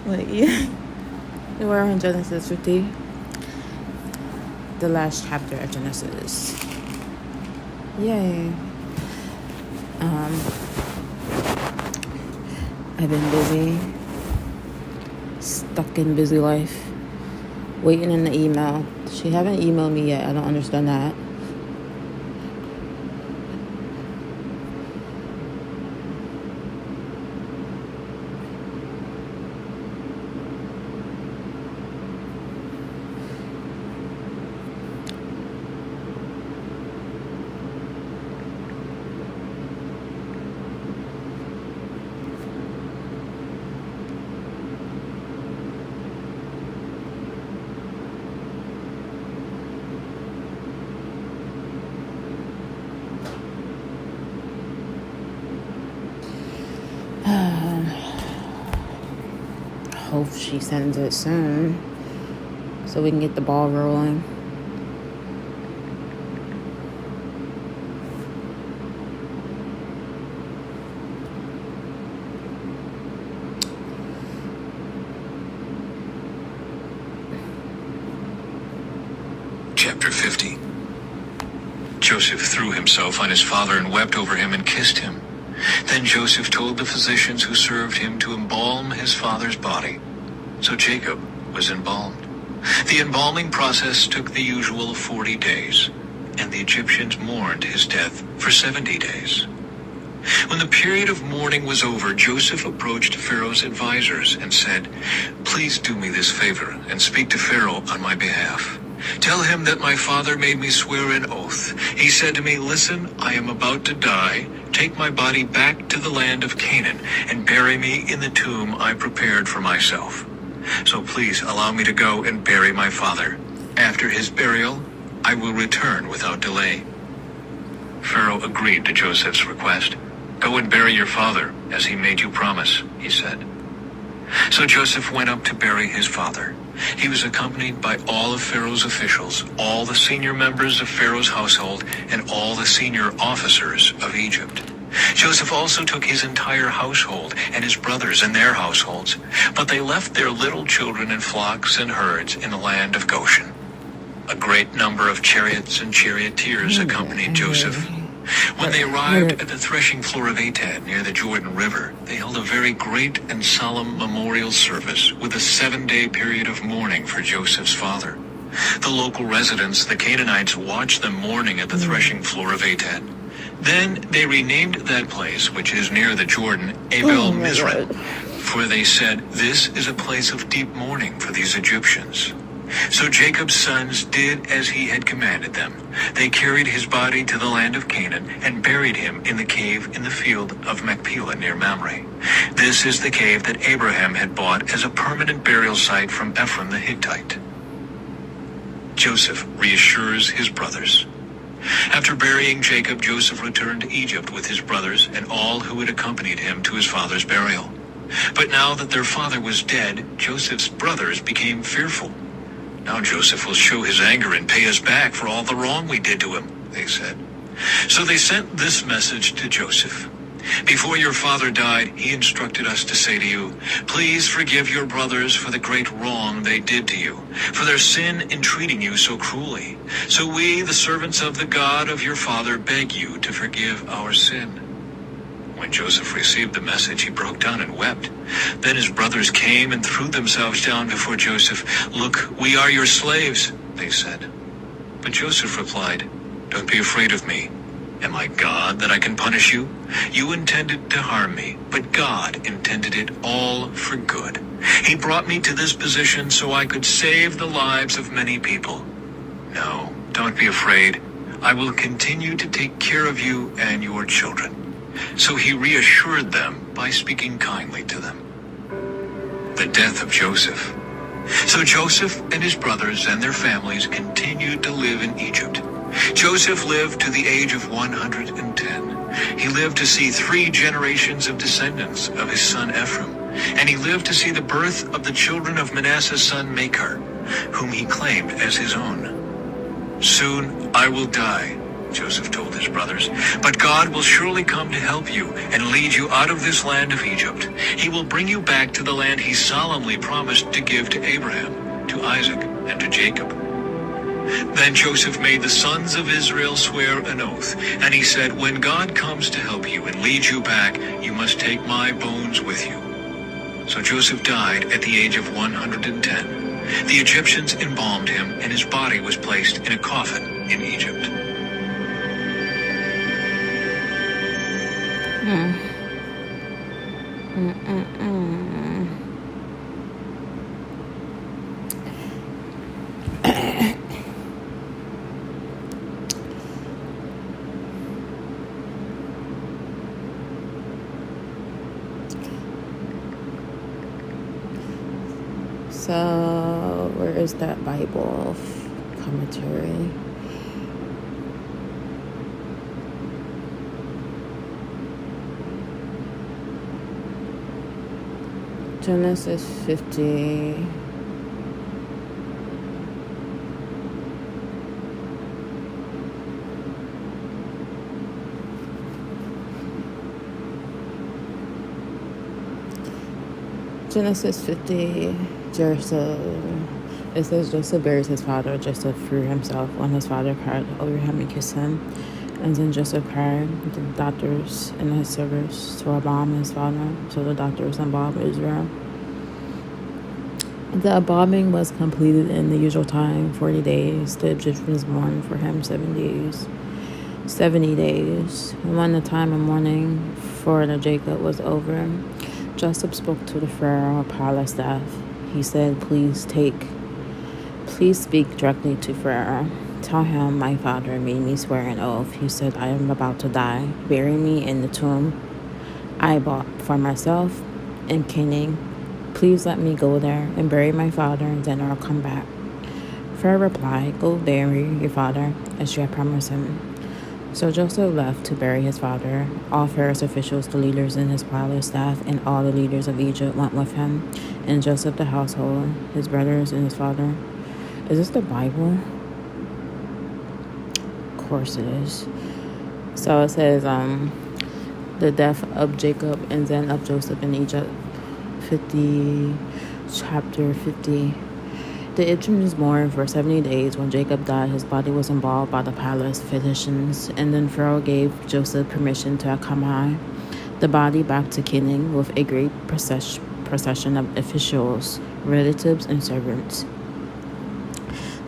But yeah, we're on Genesis 50, the last chapter of Genesis. Yay. I've been busy, stuck in busy life, waiting in the email. She haven't emailed me yet. I don't understand that. Hope she sends it soon so we can get the ball rolling. Chapter 50. Joseph threw himself on his father and wept over him and kissed him. Then Joseph told the physicians who served him to embalm his father's body. So Jacob was embalmed. The embalming process took the usual 40 days, and the Egyptians mourned his death for 70 days. When the period of mourning was over, Joseph approached Pharaoh's advisors and said, "Please do me this favor and speak to Pharaoh on my behalf. Tell him that my father made me swear an oath. He said to me, 'Listen, I am about to die. Take my body back to the land of Canaan and bury me in the tomb I prepared for myself. So please allow me to go and bury my father. After his burial, I will return without delay.' Pharaoh agreed to Joseph's request. 'Go and bury your father, as he made you promise,' he said. So Joseph went up to bury his father. He was accompanied by all of Pharaoh's officials, all the senior members of Pharaoh's household, and all the senior officers of Egypt. Joseph also took his entire household and his brothers and their households, but they left their little children and flocks and herds in the land of Goshen. A great number of chariots and charioteers accompanied Joseph. When they arrived at the threshing floor of Atad near the Jordan River, they held a very great and solemn memorial service with a 7-day period of mourning for Joseph's father. The local residents, the Canaanites, watched them mourning at the threshing floor of Atad. Then they renamed that place, which is near the Jordan, Abel Mizraim, for they said, "This is a place of deep mourning for these Egyptians." So Jacob's sons did as he had commanded them. They carried his body to the land of Canaan and buried him in the cave in the field of Machpelah near Mamre. This is the cave that Abraham had bought as a permanent burial site from Ephron the Hittite. Joseph reassures his brothers. After burying Jacob, Joseph returned to Egypt with his brothers and all who had accompanied him to his father's burial. But now that their father was dead, Joseph's brothers became fearful. "Now Joseph will show his anger and pay us back for all the wrong we did to him," they said. So they sent this message to Joseph. "Before your father died, he instructed us to say to you, 'Please forgive your brothers for the great wrong they did to you, for their sin in treating you so cruelly. So we, the servants of the God of your father, beg you to forgive our sin.'" When Joseph received the message, he broke down and wept. Then his brothers came and threw themselves down before Joseph. "Look, we are your slaves," they said. But Joseph replied, "Don't be afraid of me. Am I God that I can punish you? You intended to harm me, but God intended it all for good. He brought me to this position so I could save the lives of many people. No, don't be afraid. I will continue to take care of you and your children." So he reassured them by speaking kindly to them. The death of Joseph. So Joseph and his brothers and their families continued to live in Egypt. Joseph lived to the age of 110. He lived to see 3 generations of descendants of his son Ephraim, and he lived to see the birth of the children of Manasseh's son Machir, whom he claimed as his own. "Soon I will die," Joseph told his brothers, "But God will surely come to help you and lead you out of this land of Egypt. He will bring you back to the land he solemnly promised to give to Abraham, to Isaac, and to Jacob." Then Joseph made the sons of Israel swear an oath, and he said, "When God comes to help you and lead you back, you must take my bones with you." So Joseph died at the age of 110. The Egyptians embalmed him, and his body was placed in a coffin in Egypt. So, where is that Bible commentary? Genesis 50. Genesis 50, Joseph. It says Joseph buried his father. Joseph threw himself when his father cried over him and kissed him. And then Joseph cried to the doctors and his servants to embalm his father. So the doctors embalmed Israel. The embalming was completed in the usual time, 40 days. The Egyptians mourned for him 7 days. 70 days. And when the time of mourning for the Jacob was over, Joseph spoke to the Pharaoh palace staff. He said, Please speak directly to Pharaoh. Tell him my father made me swear an oath. He said, I am about to die. Bury me in the tomb I bought for myself in Canaan. Please let me go there and bury my father, and then I'll come back. Pharaoh replied, Go bury your father, as you have promised him. So Joseph left to bury his father. All Pharaoh's officials, the leaders in his palace staff, and all the leaders of Egypt went with him, and Joseph the household, his brothers, and his father. Is this the Bible? Of course it is. So it says, the death of Jacob and then of Joseph in Egypt. Chapter 50. The Egyptians mourned for 70 days. When Jacob died, his body was embalmed by the palace physicians, and then Pharaoh gave Joseph permission to accompany the body back to Canaan with a great procession of officials, relatives, and servants.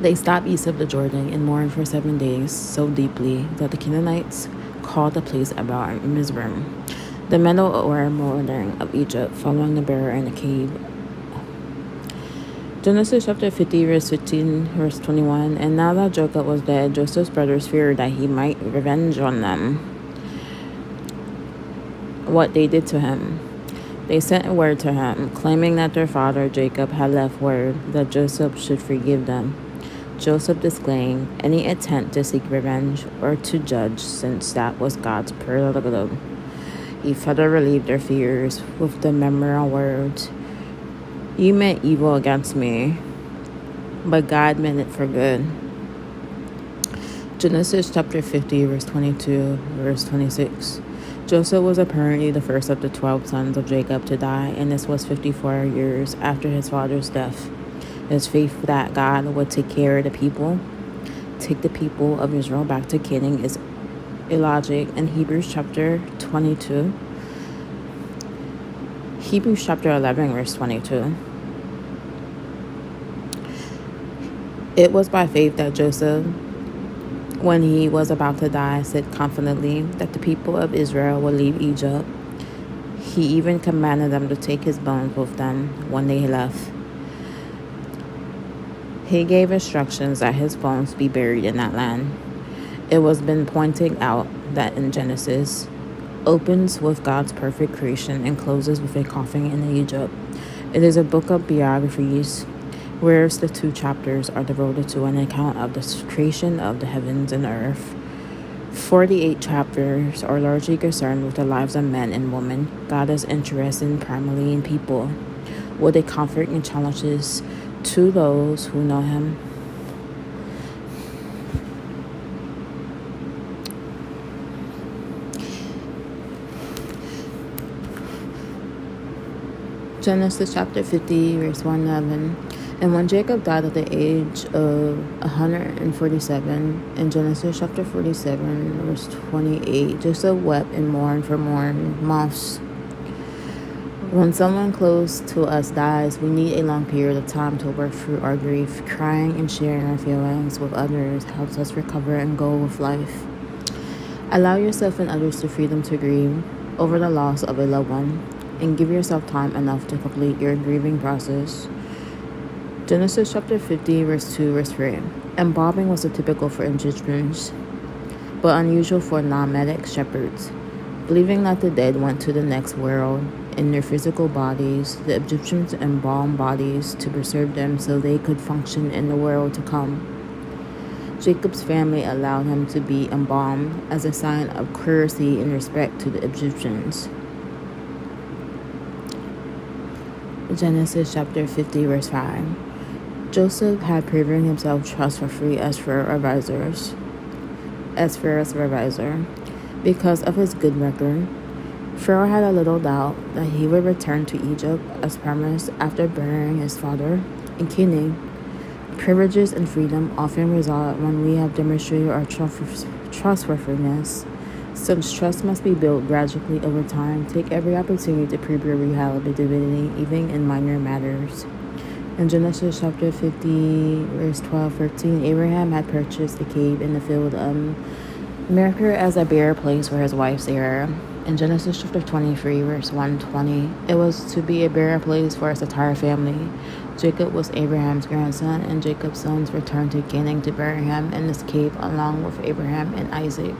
They stopped east of the Jordan and mourned for 7 days so deeply that the Canaanites called the place about Mizraim. The men were mourning of Egypt, following the bearer in a cave. Genesis chapter 50, verse 15, verse 21. And now that Jacob was dead, Joseph's brothers feared that he might revenge on them what they did to him. They sent word to him, claiming that their father Jacob had left word that Joseph should forgive them. Joseph disclaimed any attempt to seek revenge or to judge, since that was God's prerogative. He further relieved their fears with the memorable words, You meant evil against me, but God meant it for good. Genesis chapter 50, verse 22, verse 26. Joseph was apparently the first of the 12 sons of Jacob to die, and this was 54 years after his father's death. His faith that God would take care of the people, take the people of Israel back to Canaan, is illogic. In Hebrews chapter 22, Hebrews chapter 11, verse 22. It was by faith that Joseph, when he was about to die, said confidently that the people of Israel would leave Egypt. He even commanded them to take his bones with them when they left. He gave instructions that his bones be buried in that land. It was been pointed out that in Genesis opens with God's perfect creation and closes with a coffin in Egypt. It is a book of biographies, whereas the 2 chapters are devoted to an account of the creation of the heavens and earth. 48 chapters are largely concerned with the lives of men and women. God is interested primarily in people, with a comfort and challenges to those who know him. Genesis chapter 50, verse 111. And when Jacob died at the age of 147, in Genesis chapter 47, verse 28, Joseph wept and mourned for more months. When someone close to us dies, we need a long period of time to work through our grief. Crying and sharing our feelings with others helps us recover and go with life. Allow yourself and others the freedom to grieve over the loss of a loved one, and give yourself time enough to complete your grieving process. Genesis chapter 50, verse 2, verse 3. Embalming was typical for Egyptians, but unusual for nomadic shepherds. Believing that the dead went to the next world in their physical bodies, the Egyptians embalmed bodies to preserve them so they could function in the world to come. Jacob's family allowed him to be embalmed as a sign of courtesy and respect to the Egyptians. Genesis chapter 50, verse 5. Joseph had proven himself trustworthy as Pharaoh's advisor. Because of his good record, Pharaoh had a little doubt that he would return to Egypt as promised after burying his father in Canaan. Privileges and freedom often result when we have demonstrated our trustworthiness. Since trust must be built gradually over time, take every opportunity to prove your reliability, even in minor matters. In Genesis chapter 50, verse 12-13, Abraham had purchased a cave in the field of Mercur as a burial place for his wife Sarah. In Genesis chapter 23, verse 120, it was to be a burial place for his entire family. Jacob was Abraham's grandson, and Jacob's sons returned to Canaan to bury him in this cave along with Abraham and Isaac.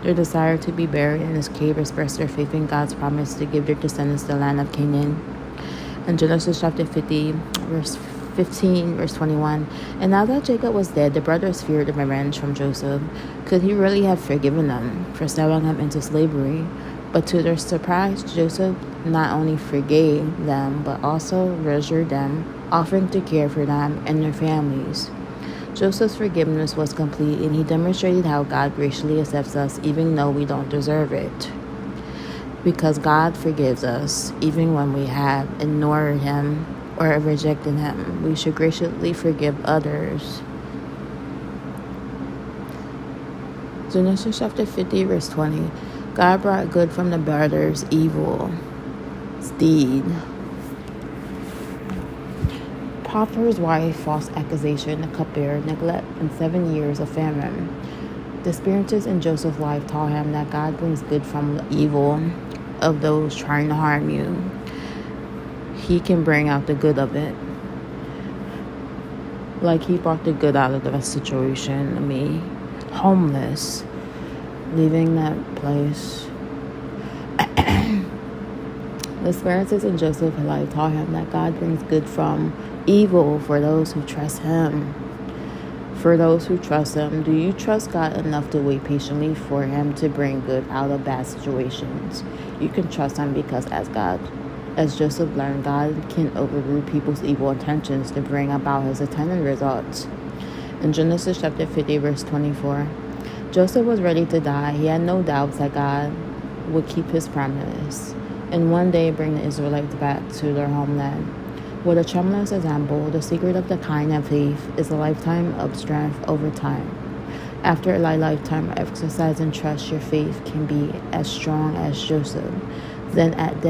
Their desire to be buried in this cave expressed their faith in God's promise to give their descendants the land of Canaan. In Genesis chapter 50, verse 15, verse 21, and now that Jacob was dead, the brothers feared the revenge from Joseph. Could he really have forgiven them for selling him into slavery? But to their surprise, Joseph not only forgave them, but also treasured them, offering to care for them and their families. Joseph's forgiveness was complete, and he demonstrated how God graciously accepts us even though we don't deserve it. Because God forgives us even when we have ignored him or rejected him, we should graciously forgive others. Genesis chapter 50, verse 20. God brought good from the brother's evil deed. Potiphar's wife, false accusation, the cupbearer, neglect, and 7 years of famine. The experiences in Joseph's life taught him that God brings good from the evil of those trying to harm you. He can bring out the good of it. Like he brought the good out of the situation. Me, homeless, leaving that place. The experiences in Joseph's life taught him that God brings good from evil for those who trust him. For those who trust him, do you trust God enough to wait patiently for him to bring good out of bad situations? You can trust him because as Joseph learned, God can overrule people's evil intentions to bring about his intended results. In Genesis chapter 50, verse 24, Joseph was ready to die. He had no doubts that God would keep his promise and one day bring the Israelites back to their homeland. With a tremendous example, the secret of the kind of faith is a lifetime of strength over time. After a lifetime of exercise and trust, your faith can be as strong as Joseph. Then at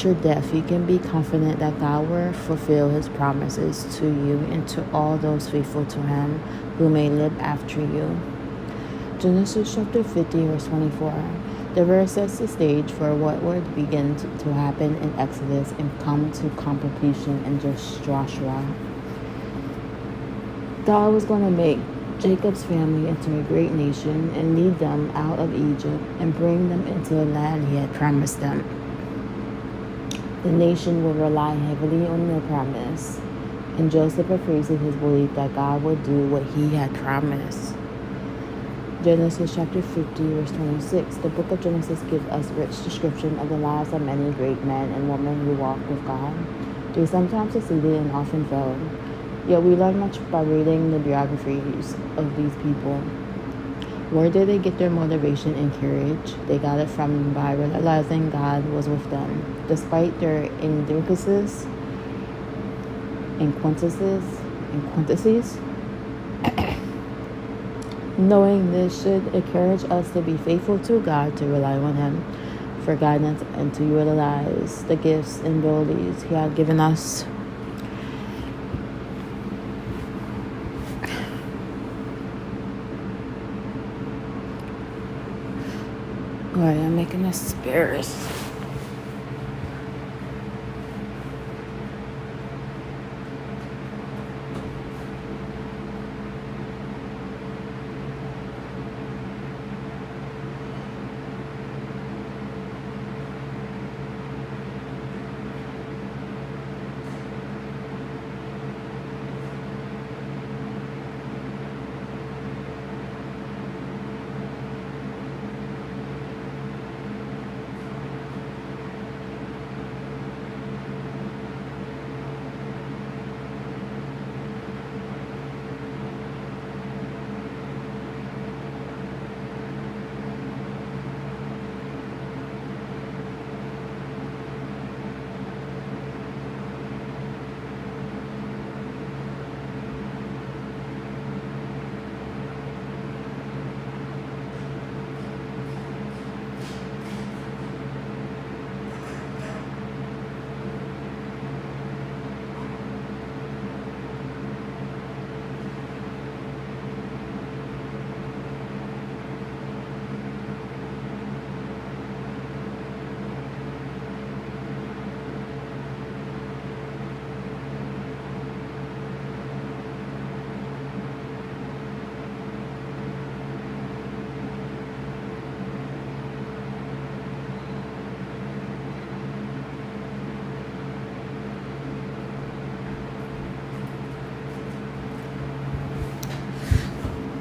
your death, you can be confident that God will fulfill his promises to you and to all those faithful to him who may live after you. Genesis chapter 50, verse 24. The verse sets the stage for what would begin to happen in Exodus and come to completion in Joshua. God was going to make Jacob's family into a great nation and lead them out of Egypt and bring them into the land he had promised them. The nation would rely heavily on their promise, and Joseph appraises his belief that God would do what he had promised. Genesis chapter 50, verse 26. The book of Genesis gives us rich description of the lives of many great men and women who walked with God. They sometimes succeeded and often failed. Yet we learn much by reading the biographies of these people. Where did they get their motivation and courage? They got it from by realizing God was with them, despite their inadequacies and quantities. Knowing this should encourage us to be faithful to God, to rely on Him for guidance, and to utilize the gifts and abilities He has given us. Alright, I'm making asparagus.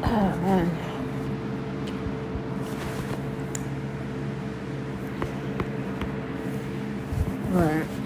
Oh man. Alright.